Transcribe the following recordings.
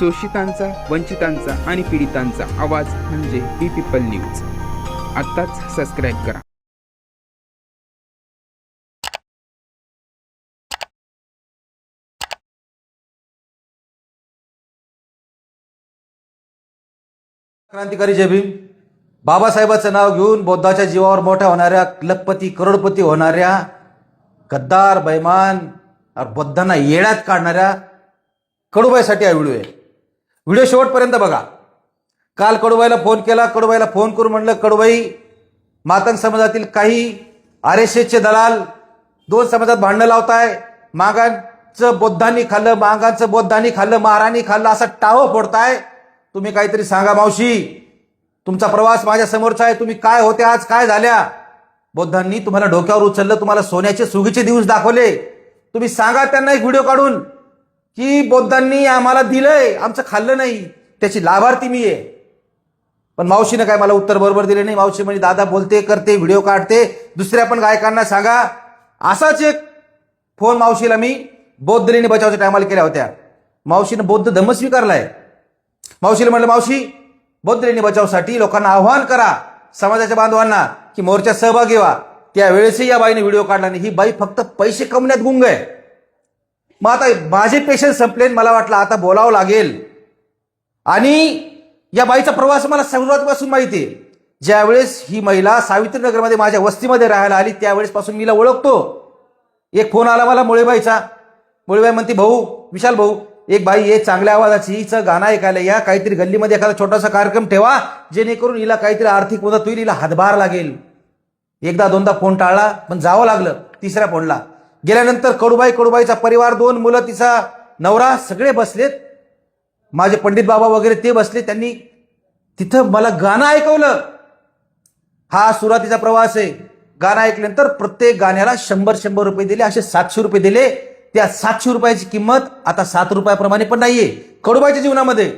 शोषितांचा, वंचितांचा आणि पीडितांचा आवाज म्हणजे बी पीपल न्यूज. आत्ताच सबस्क्राईब करा. क्रांतिकारी जय भीम. बाबासाहेबांचं नाव घेऊन बौद्धाच्या जीवावर मोठ्या होणाऱ्या, लखपती करोडपती होणाऱ्या, गद्दार बैमान बौद्धांना येड्यात काढणाऱ्या कडूबाईसाठी हा व्हिडिओ आहे. व्हिडिओ शेवटपर्यंत बघा. काल कडूबाईला फोन केला. कडूबाईला फोन करून म्हणलं, कडूबाई, मातंग समाजातील काही RSSचे दलाल दोन समाजात भांडणं लावताय. मागांचं बौद्धांनी खाल्लं, मागांचं बौद्धांनी खाल्लं, महाराणी खाल्लं, असं टावं फोडताय. तुम्ही काहीतरी सांगा मावशी. तुमचा प्रवास माझ्या समोरचा आहे. तुम्ही काय होते आज, काय झाल्या? बौद्धांनी तुम्हाला डोक्यावर उचललं, तुम्हाला सोन्याचे सुगीचे दिवस दाखवले. तुम्ही सांगा त्यांना एक व्हिडिओ काढून की बौद्धांनी आम्हाला दिलंय, आमचं खाल्लं नाही, त्याची लाभार्थी मी आहे. पण मावशीनं काय मला उत्तर बरोबर दिले नाही. मावशी म्हणजे दादा बोलते, करते, व्हिडिओ काढते, दुसऱ्या पण गायकांना सांगा. असाच एक फोन मावशीला मी बौद्ध लेणी बचावच्या टायमाला केल्या होत्या. मावशीनं बौद्ध धम्म स्वीकारलाय. मावशीला म्हटलं, मावशी, बौद्ध लेणी बचावसाठी लोकांना आव्हान करा, समाजाच्या बांधवांना, की मोर्चात सहभागी व्हा. त्यावेळेसही या बाईने व्हिडिओ काढला नाही. ही बाई फक्त पैसे कमवण्यात गुंग आहे. मग आता माझे पेशन्स संपले. मला वाटलं आता बोलावं लागेल. आणि या बाईचा प्रवास मला सुरुवातीपासून माहिती आहे. ज्यावेळेस ही महिला सावित्रीनगरमध्ये माझ्या वस्तीमध्ये राहायला आली त्यावेळेस पासून मीला ओळखतो. एक फोन आला मला मुळेबाईचा. मुळेबाई म्हणते, भाऊ, विशाल भाऊ, एक बाई आहे चांगल्या आवाजाची, हिचं गाणं ऐकायला या, काहीतरी गल्लीमध्ये एखादा छोटासा कार्यक्रम ठेवा, जेणेकरून हिला काहीतरी आर्थिक मदत होईल, हिला हातभार लागेल. एकदा दोनदा फोन टाळला, पण जावं लागलं. तिसऱ्या फोनला गेल्यानंतर कडूबाईचा परिवार, 2 मुलं, तिचा नवरा, सगळे बसलेत. माझे पंडित बाबा वगैरे ते बसले. त्यांनी तिथं मला गाणं ऐकवलं. हा सुरुवातीचा प्रवास आहे. गाणं ऐकल्यानंतर प्रत्येक गाण्याला 100 रुपये दिले. असे 700 रुपये दिले. त्या 700 रुपयाची किंमत आता 7 रुपयाप्रमाणे पण नाहीये कडूबाईच्या जीवनामध्ये.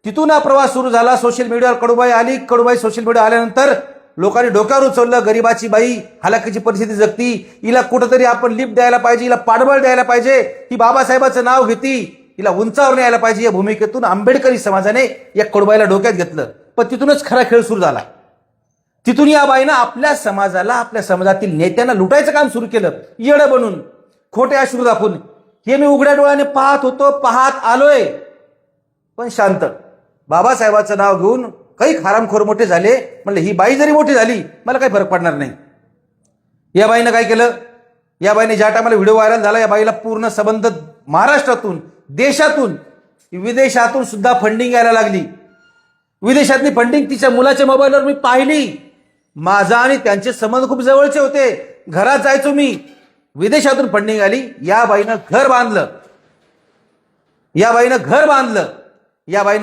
तिथून हा प्रवास सुरू झाला. सोशल मीडियावर कडूबाई आली. कडूबाई सोशल मीडिया आल्यानंतर लोकांनी डोक्यावर उचललं. गरीबाची बाई हलाखीची परिस्थिती जगती, हिला कुठंतरी आपण लिफ्ट द्यायला पाहिजे, हिला पाठबळ द्यायला पाहिजे, ही बाबासाहेबांचं नाव घेती, हिला उंचावर न्यायला पाहिजे. या भूमिकेतून आंबेडकरी समाजाने या कडूबाईला डोक्यात घेतलं. पण तिथूनच खरा खेळ सुरू झाला. तिथून या बाईनं आपल्या समाजाला, आपल्या समाजातील नेत्यांना लुटायचं काम सुरू केलं, येडं बनून, खोटे अश्रू दाखवून. हे मी उघड्या डोळ्याने पाहत होतो, पाहत आलोय. पण शांत. बाबासाहेबांचं नाव घेऊन काही हरामखोर मोठे झाले. म्हणलं, ही बाई जरी मोठी झाली मला काही फरक पडणार नाही. या बाईनं काय केलं? या बाईने ज्या टायमाला व्हिडिओ व्हायरल झाला, या बाईला पूर्ण संबंध महाराष्ट्रातून, देशातून, विदेशातून सुद्धा फंडिंग यायला लागली. विदेशातली फंडिंग तिच्या मुलाच्या मोबाईलवर मी पाहिली. माझा आणि त्यांचे संबंध खूप जवळचे होते. घरात जायचो मी. विदेशातून फंडिंग आली. या बाईनं घर बांधलं. या बाईनं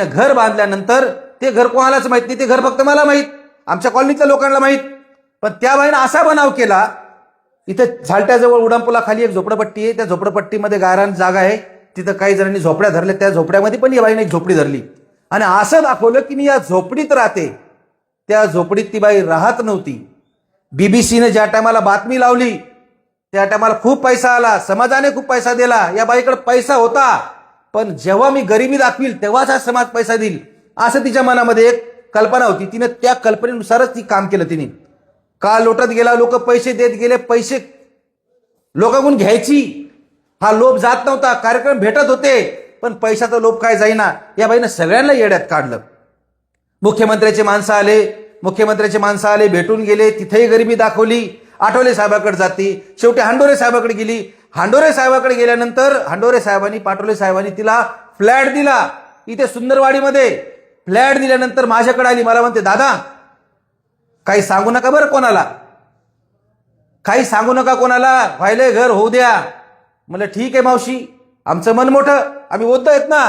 घर बांधल्यानंतर ते घर कोणालाच माहित नाही. ते घर फक्त मला माहित, आमच्या कॉलनीतल्या लोकांना माहित. पण त्या बाईनं असा बनाव केला. इथे झालट्याजवळ उडानपुलाखाली एक झोपडपट्टी आहे. त्या झोपडपट्टीमध्ये गायरान जागा आहे. तिथं काही जणांनी झोपड्या धरल्या. त्या झोपड्यामध्ये पण या बाईने एक झोपडी धरली आणि असं दाखवलं की मी या झोपडीत राहते. त्या झोपडीत ती बाई राहत नव्हती. BBCने ज्या टायमाला बातमी लावली त्या टायमाला खूप पैसा आला. समाजाने खूप पैसा दिला. या बाईकडे पैसा होता. पण जेव्हा मी गरिबी दाखवील तेव्हाच हा समाज पैसा देईल, असं तिच्या मनामध्ये एक कल्पना होती. तिने त्या कल्पनेनुसारच ती काम केलं. तिने काळ लोटत गेला. लोक पैसे देत गेले. पैसे लोकांकडून घ्यायची. हा लोभ जात नव्हता. कार्यक्रम भेटत होते पण पैशाचा लोभ काय जाईना. या बाईनं सगळ्यांना येड्यात काढलं. मुख्यमंत्र्याचे माणसं आले, भेटून गेले. तिथेही गरिबी दाखवली. आठवले साहेबाकडे जाती. शेवटी हांडोरे साहेबाकडे गेली. हांडोरे साहेबाकडे गेल्यानंतर पाटोले साहेबांनी तिला फ्लॅट दिला. इथे सुंदरवाडीमध्ये फ्लॅट दिल्यानंतर माझ्याकडे आली. मला म्हणते, दादा, काही सांगू नका बरं कोणाला, काही सांगू नका कोणाला, व्हायलंय घर होऊ द्या. म्हणलं, ठीक आहे मावशी, आमचं मन मोठं, आम्ही बौद्ध आहेत ना,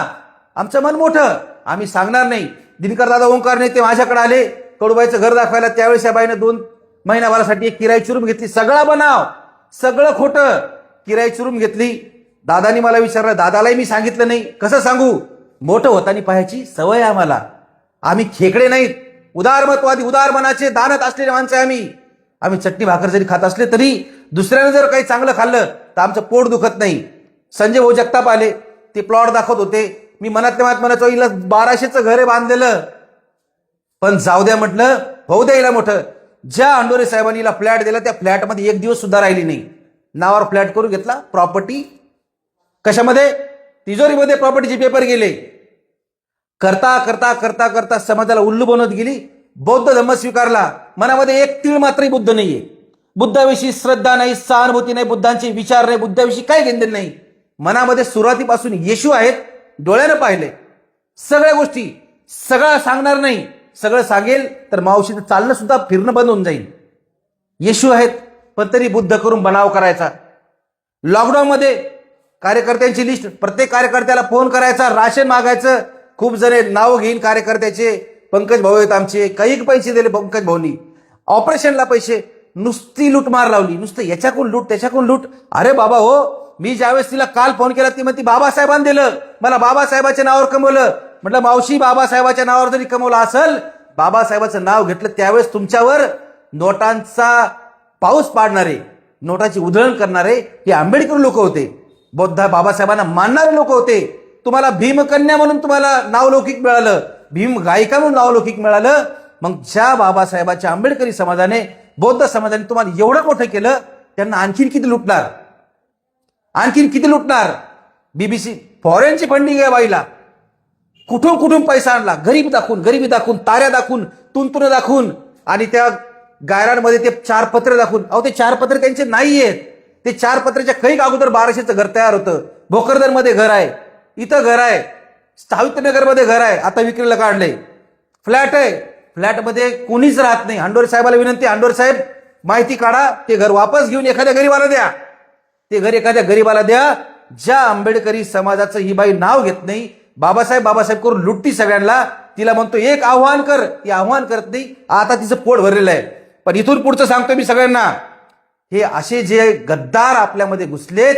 आमचं मन मोठं, आम्ही सांगणार नाही. दिनकर दादा, ओंकार नेते माझ्याकडे आले कडूबाईचं घर दाखवायला. त्यावेळेस या बाईनं 2 महिन्याभरासाठी एक किरायाची रूम घेतली. सगळा बनाव, सगळं खोटं. किरायाची रूम घेतली. दादानी मला विचारलं. दादालाही मी सांगितलं नाही. कसं सांगू? मोठं होताना पाहायची सवय आम्हाला. आम्ही खेकडे नाहीत. उदारमतवादी, उदार मनाचे, दानत असलेले माणसं आहे आम्ही चटणी भाकर जरी खात असले तरी दुसऱ्याने जर काही चांगलं खाल्लं तर आमचं पोट दुखत नाही. संजय भाऊ जगताप आले. ते प्लॉट दाखवत होते. मी मनातल्या मनात म्हणायचो हिला 1200चं घर आहे बांधलेलं, पण जाऊ द्या म्हटलं, होऊ द्या हिला मोठं. ज्या अंडोरे साहेबांनी हिला फ्लॅट दिला त्या फ्लॅटमध्ये एक दिवस सुद्धा राहिली नाही. नावावर फ्लॅट करून घेतला, प्रॉपर्टी कशामध्ये, तिजोरीमध्ये प्रॉपर्टीचे पेपर गेले. करता करता करता करता समाजाला उल्लू बनवत गेली. बौद्ध धर्म स्वीकारला, मनामध्ये एक तीळ मात्रही बुद्ध नाहीये. बुद्धाविषयी श्रद्धा नाही, सहानुभूती नाही, बुद्धांचे विचार नाही, बुद्धाविषयी काही घेणदेण नाही. मनामध्ये सुरुवातीपासून येशू आहेत, डोळ्यानं पाहिले सगळ्या गोष्टी. सगळं सांगणार नाही, सगळं सांगेल तर मावशीचं चालणं सुद्धा फिरणं बंद होऊन जाईल. येशू आहेत पण तरी बुद्ध करून बनाव करायचा. लॉकडाऊनमध्ये कार्यकर्त्यांची लिस्ट, प्रत्येक कार्यकर्त्याला फोन करायचा, राशन मागायचं. खूप जण नाव घेईन कार्यकर्त्याचे, पंकज भाऊ आहेत आमचे, काही पैसे दिले पंकज भाऊनी, ऑपरेशनला पैसे, नुसती लूटमार लावली. नुसतं याच्याकडून लूट त्याच्याकडून लूट. अरे बाबा हो, मी ज्यावेळेस तिला काल फोन केला ती म्हणती बाबासाहेबांनी दिलं, मला बाबासाहेबाच्या नावावर कमवलं. म्हटलं मावशी, बाबासाहेबाच्या नावावर जरी कमवलं असेल, बाबासाहेबाचं नाव घेतलं त्यावेळेस तुमच्यावर नोटांचा पाऊस पाडणारे, नोटाची उधळण करणारे हे आंबेडकर लोक होते, बौद्ध बाबासाहेबांना मानणारे लोक होते. तुम्हाला भीमकन्या म्हणून तुम्हाला नावलौकिक मिळालं, भीम गायिका म्हणून नावलौकिक मिळालं. मग ज्या बाबासाहेबाच्या आंबेडकरी समाजाने, बौद्ध समाजाने तुम्हाला एवढं मोठं केलं, त्यांना आणखीन किती लुटणार, आणखीन किती लुटणार. बीबीसी फॉरेनची फंडिंग आहे बाईला, कुठून कुठून पैसा आणला, गरीबी दाखवून, ताऱ्या दाखवून, तुंतुन दाखवून, आणि त्या गायरांमध्ये ते 4 पत्र दाखवून. अहो ते 4 पत्र त्यांचे नाही आहेत. ते 4 पत्राच्या कैक अगोदर 1200चं घर तयार होतं. भोकरदनमध्ये घर आहे, इथं घर आहे, सावित्रीनगरमध्ये घर आहे, आता विक्रीला काढले. फ्लॅट आहे, फ्लॅटमध्ये कोणीच राहत नाही. अंडोरे साहेबाला विनंती, अंडोरे साहेब माहिती काढा, ते घर वापस घेऊन एखाद्या गरीबाला द्या, ते घर एखाद्या गरीबाला द्या. ज्या आंबेडकरी समाजाचं ही बाई नाव घेत नाही, बाबासाहेब बाबासाहेब करून लुटती सगळ्यांना. तिला म्हणतो एक आव्हान कर, ती आव्हान करत नाही. आता तिचं पोट भरलेलं आहे. पण इथून पुढचं सांगतो मी सगळ्यांना, हे असे जे गद्दार आपल्यामध्ये घुसलेत,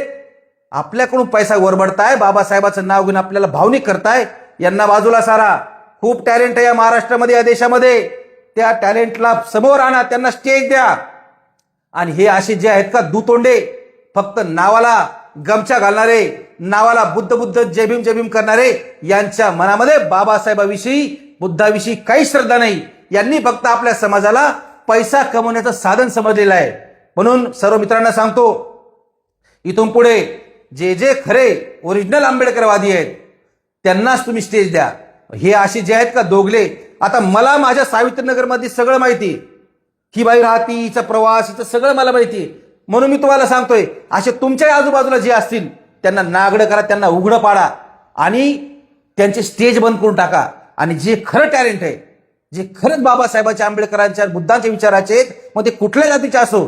आपल्याकडून पैसा वरबडताय, बाबासाहेबाचं नाव घेऊन आपल्याला भावनिक करताय, यांना बाजूला सारा. खूप टॅलेंट आहे या महाराष्ट्रामध्ये, या देशामध्ये. त्या टॅलेंटला समोर आणा, त्यांना स्टेज द्या. आणि हे असे जे आहेत का दुतोंडे, फक्त नावाला गमछा घालणारे, नावाला बुद्ध बुद्ध जय भीम करणारे, यांच्या मनामध्ये बाबासाहेबाविषयी, बुद्धाविषयी काही श्रद्धा नाही. यांनी फक्त आपल्या समाजाला पैसा कमवण्याचं साधन समजलेलं आहे. म्हणून सर्व मित्रांना सांगतो, इथून पुढे जे जे खरे ओरिजिनल आंबेडकरवादी आहेत त्यांनाच तुम्ही स्टेज द्या. हे असे जे आहेत का दोघले, आता मला माझ्या सावित्रीनगरमध्ये सगळं माहिती, ही बाई राहती, हिचा प्रवास, हिचं सगळं मला माहिती. म्हणून मी तुम्हाला सांगतोय, असे तुमच्या आजूबाजूला जे असतील त्यांना नागडं करा, त्यांना उघडं पाडा आणि त्यांचे स्टेज बंद करून टाका. आणि जे खरं टॅलेंट आहे, जे खरंच बाबासाहेबांच्या, आंबेडकरांच्या, बुद्धांच्या विचाराचे आहेत, मग ते कुठल्या जातीचे असो,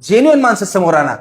जेन्युइन माणसं समोर आणा.